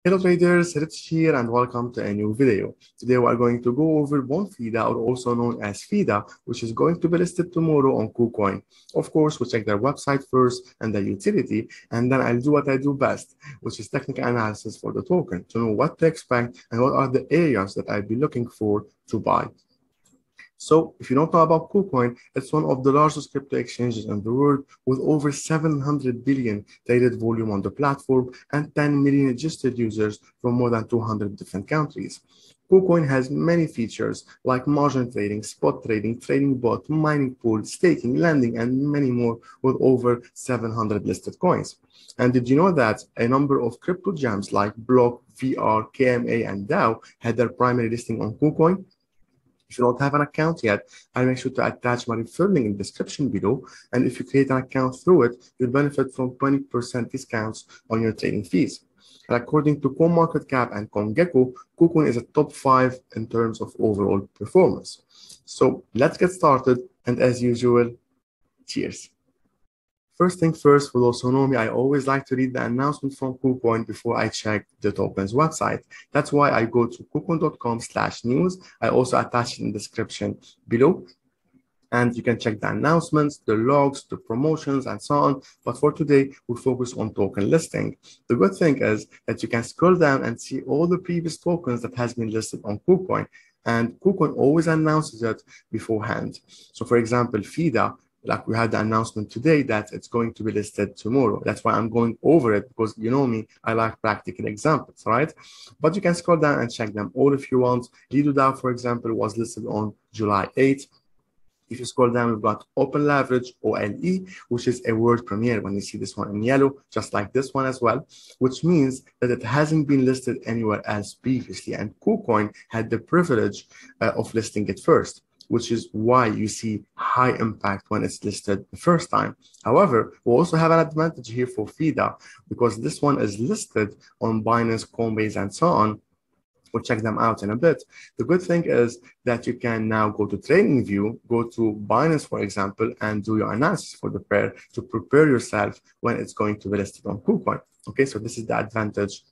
Hello traders, Rich here and welcome to a new video. Today we are going to go over Bonfida, or also known as FIDA, which is going to be listed tomorrow on KuCoin. Of course, we'll check their website first and the utility, and then I'll do what I do best, which is technical analysis for the token to know what to expect and what are the areas that I'll be looking for to buy. So if you don't know about KuCoin, it's one of the largest crypto exchanges in the world with over 700 billion traded volume on the platform and 10 million registered users from more than 200 different countries. KuCoin has many features like margin trading, spot trading, trading bot, mining pool, staking, lending, and many more with over 700 listed coins. And did you know that a number of crypto gems like Block, VR, KMA, and DAO had their primary listing on KuCoin? If you don't have an account yet, I'll make sure to attach my referral link in the description below. And if you create an account through it, you'll benefit from 20% discounts on your trading fees. And according to CoinMarketCap and CoinGecko, KuCoin is a top 5 in terms of overall performance. So let's get started. And as usual, cheers. First thing first, for those who know me, I always like to read the announcement from KuCoin before I check the token's website. That's why I go to kucoin.com/news. I also attach it in the description below. And you can check the announcements, the logs, the promotions, and so on. But for today, we'll focus on token listing. The good thing is that you can scroll down and see all the previous tokens that has been listed on KuCoin. And KuCoin always announces it beforehand. So for example, FIDA, like we had the announcement today that it's going to be listed tomorrow. That's why I'm going over it, because you know me, I like practical examples, right? But you can scroll down and check them all if you want. Lido DAO, for example, was listed on July 8th. If you scroll down, we've got Open Leverage, OLE, which is a world premiere when you see this one in yellow, just like this one as well, which means that it hasn't been listed anywhere else previously. And KuCoin had the privilege of listing it first, which is why you see high impact when it's listed the first time. However, we also have an advantage here for FIDA because this one is listed on Binance, Coinbase, and so on. We'll check them out in a bit. The good thing is that you can now go to TradingView, go to Binance, for example, and do your analysis for the pair to prepare yourself when it's going to be listed on KuCoin. Okay, so this is the advantage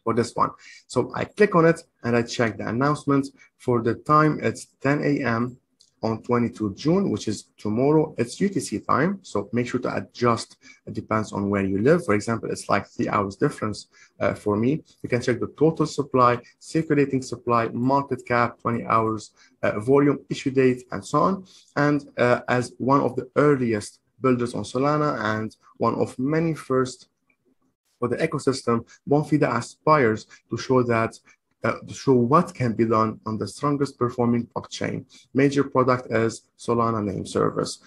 for this one. So I click on it and I check the announcements. For the time, it's 10 a.m. on 22 June, which is tomorrow. It's UTC time, so make sure to adjust. It depends on where you live. For example, it's like 3 hours difference for me. You can check the total supply, circulating supply, market cap, 20 hours, volume, issue date, and so on. And as one of the earliest builders on Solana and one of many first for the ecosystem, Bonfida aspires to show that to show what can be done on the strongest performing blockchain. Major product is Solana Name Service.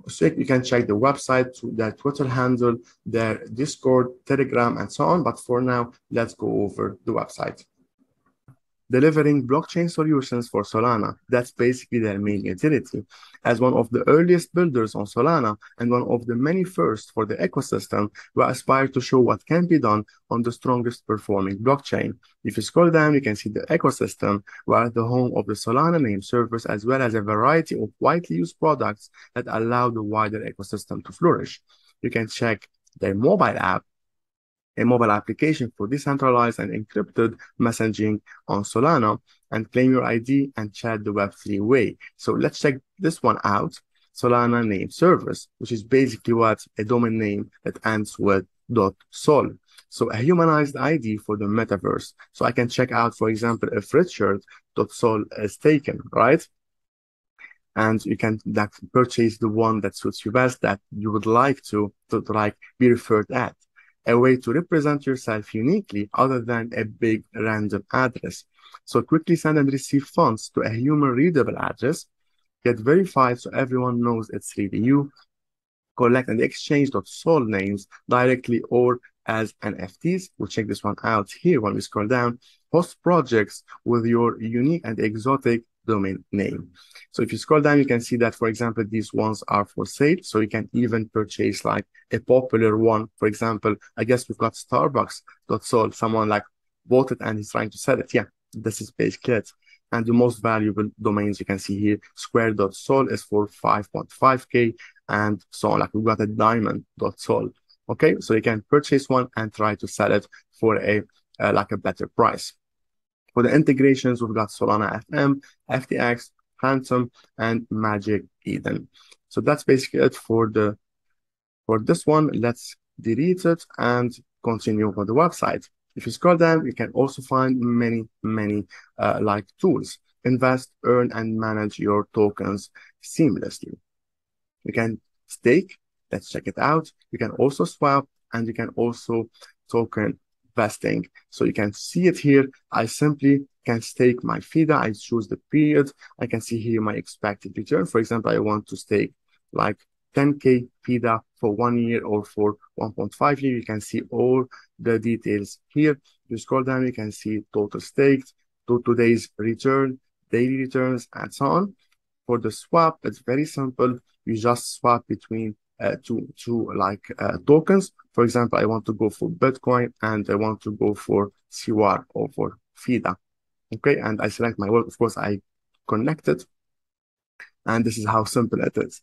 So you can check the website, their Twitter handle, their Discord, Telegram, and so on. But for now, let's go over the website. Delivering blockchain solutions for Solana. That's basically their main utility. As one of the earliest builders on Solana and one of the many first for the ecosystem, we aspire to show what can be done on the strongest performing blockchain. If you scroll down, you can see the ecosystem. We are the home of the Solana Name Service, as well as a variety of widely used products that allow the wider ecosystem to flourish. You can check their mobile app, a mobile application for decentralized and encrypted messaging on Solana, and claim your ID and chat the Web3 way. So let's check this one out, Solana Name Service, which is basically what a domain name that ends with .sol. So a humanized ID for the metaverse. So I can check out, for example, if Richard.sol is taken, right? And you can purchase the one that suits you best, that you would like to like be referred at. A way to represent yourself uniquely other than a big random address. So quickly send and receive funds to a human readable address. Get verified so everyone knows it's really you. Collect and exchange .sol names directly or as NFTs. We'll check this one out here when we scroll down. Host projects with your unique and exotic domain name. So if you scroll down, you can see that, for example, these ones are for sale. So you can even purchase like a popular one. For example, I guess we've got Starbucks.sol. Someone like bought it and he's trying to sell it. Yeah, this is basically it. And the most valuable domains you can see here, Square.sol is for 5.5K and so on. Like we've got a Diamond.sol. Okay, so you can purchase one and try to sell it for a like a better price. For the integrations, we've got Solana FM, FTX, Phantom, and Magic Eden. So that's basically it for this one. Let's delete it and continue for the website. If you scroll down, you can also find many like tools. Invest, earn, and manage your tokens seamlessly. You can stake. Let's check it out. You can also swap, and you can also token vesting. So you can see it here. I simply can stake my FIDA. I choose the period. I can see here my expected return. For example, I want to stake like 10K FIDA for 1 year or for 1.5 years. You can see all the details here. If you scroll down, you can see total staked, to today's return, daily returns, and so on. For the swap, it's very simple. You just swap between two like tokens. For example, I want to go for Bitcoin and I want to go for CUR or for FIDA. Okay, and I select my wallet. Of course, I connect it, and this is how simple it is.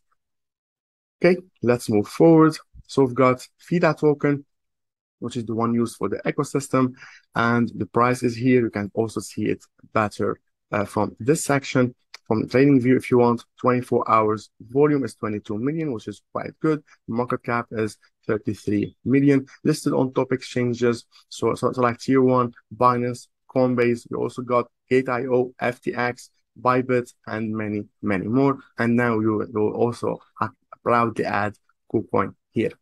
Okay, let's move forward. So we've got FIDA token, which is the one used for the ecosystem, and the price is here. You can also see it better from this section. From the trading view, if you want, 24 hours volume is 22 million, which is quite good. Market cap is 33 million. Listed on top exchanges, so like Tier 1, Binance, Coinbase. We also got Gate.io, FTX, Bybit, and many more. And now you will also proudly add KuCoin here.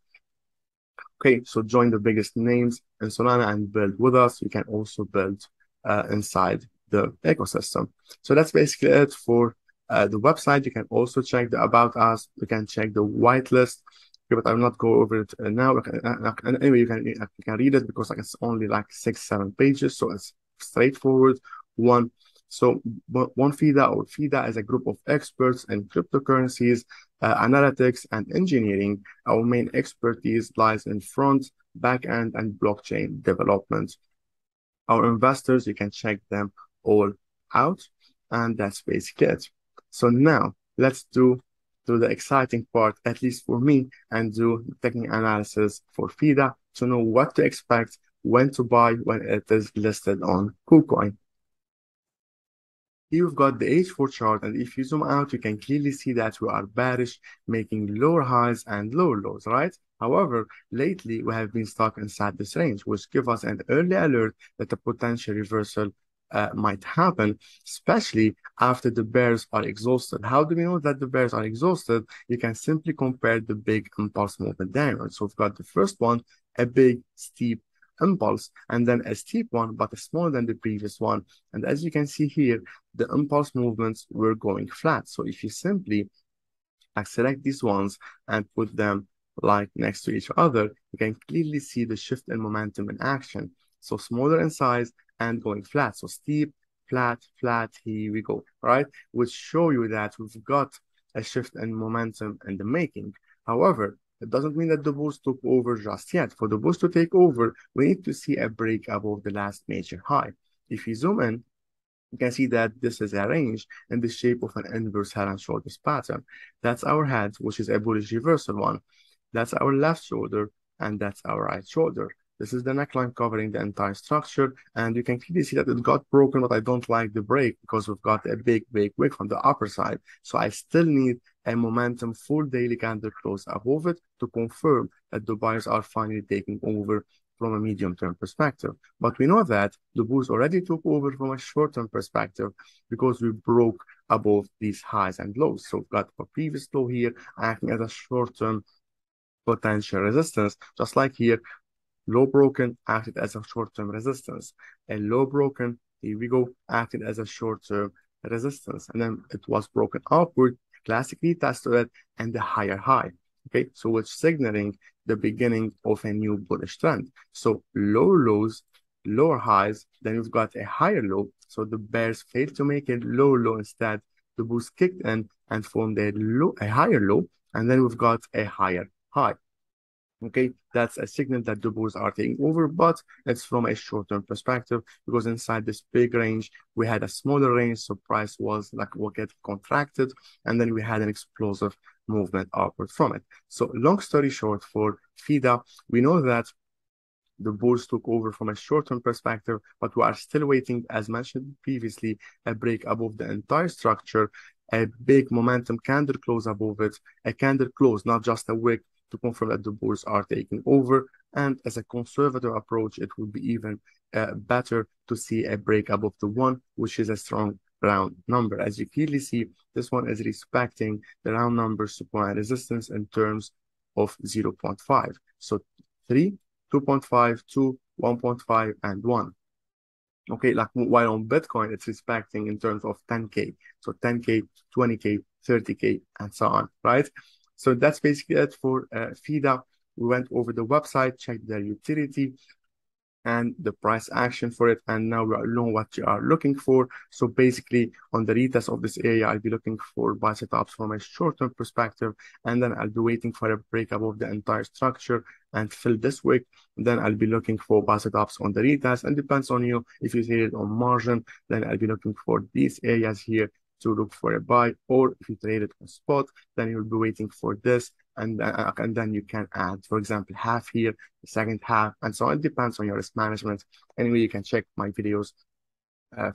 Okay, so join the biggest names in Solana and build with us. You can also build inside the ecosystem. So that's basically it for the website. You can also check the About Us. You can check the whitelist. Okay, but I will not go over it now. Anyway, you can read it because it's only like 6-7 pages. So it's straightforward one. So Bonfida or FIDA is a group of experts in cryptocurrencies, analytics, and engineering. Our main expertise lies in front, back-end, and blockchain development. Our investors, you can check them all out, and that's basically it. So now let's do the exciting part, at least for me, and do technical analysis for FIDA to know what to expect, when to buy when it is listed on KuCoin. Here we've got the H4 chart, and if you zoom out, you can clearly see that we are bearish, making lower highs and lower lows, right? However, lately we have been stuck inside this range, which gives us an early alert that a potential reversal might happen, especially after the bears are exhausted. How do we know that the bears are exhausted? You can simply compare the big impulse movement downward. So we've got the first one, a big, steep impulse, and then a steep one, but smaller than the previous one. And as you can see here, the impulse movements were going flat. So if you simply select these ones and put them like next to each other, you can clearly see the shift in momentum in action. So smaller in size and going flat. So steep, flat, flat, here we go, right? Which show you that we've got a shift in momentum in the making. However, it doesn't mean that the boost took over just yet. For the boost to take over, we need to see a break above the last major high. If you zoom in, you can see that this is a range in the shape of an inverse head and shoulders pattern. That's our head, which is a bullish reversal one. That's our left shoulder, and that's our right shoulder. This is the neckline covering the entire structure, and you can clearly see that it got broken, but I don't like the break because we've got a big wick from the upper side. So I still need a momentum full daily candle close above it to confirm that the buyers are finally taking over from a medium-term perspective. But we know that the bulls already took over from a short-term perspective because we broke above these highs and lows. So we've got a previous low here acting as a short-term potential resistance, just like here. Low broken acted as a short-term resistance. A low broken, here we go, acted as a short-term resistance. And then it was broken upward, classically tested it, and the higher high. Okay, so which signaling the beginning of a new bullish trend. So low lows, lower highs, then we've got a higher low. So the bears failed to make a low low. Instead, the bulls kicked in and formed a higher low, and then we've got a higher high. Okay, that's a signal that the bulls are taking over, but it's from a short-term perspective because inside this big range, we had a smaller range, so price was like will get contracted, and then we had an explosive movement upward from it. So long story short, for FIDA, we know that the bulls took over from a short-term perspective, but we are still waiting, as mentioned previously, a break above the entire structure, a big momentum candle close above it, a candle close, not just a wick, to confirm that the bulls are taking over. And as a conservative approach, it would be even better to see a break above the 1, which is a strong round number. As you clearly see, this one is respecting the round number supply and resistance in terms of 0.5. So 3, 2.5, 2, 1.5, and 1. Okay, like while on Bitcoin, it's respecting in terms of 10K. So 10K, 20K, 30K, and so on, right? So that's basically it for FIDA. We went over the website, checked their utility and the price action for it, and now we know what you are looking for. So basically, on the retest of this area, I'll be looking for buy setups from a short-term perspective, and then I'll be waiting for a break above the entire structure and fill this wick. Then I'll be looking for buy setups on the retest, and depends on you. If you trade it on margin, then I'll be looking for these areas here to look for a buy, or if you trade it on spot, then you'll be waiting for this, and then you can add, for example, half here, the second half, and so on. It depends on your risk management. Anyway, you can check my videos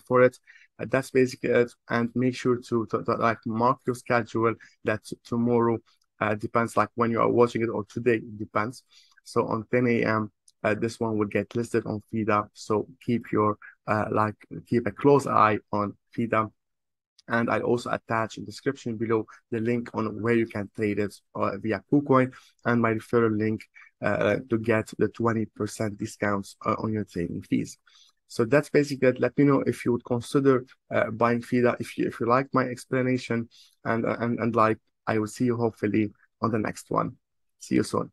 for it. That's basically it, and make sure to like mark your schedule that tomorrow depends like when you are watching it, or today, it depends. So on 10 a.m. This one will get listed on FIDA. So keep your keep a close eye on FIDA. And I'll also attach in the description below the link on where you can trade it via KuCoin, and my referral link to get the 20% discounts on your trading fees. So that's basically it. Let me know if you would consider buying FIDA, if you like my explanation, and like I will see you hopefully on the next one. See you soon.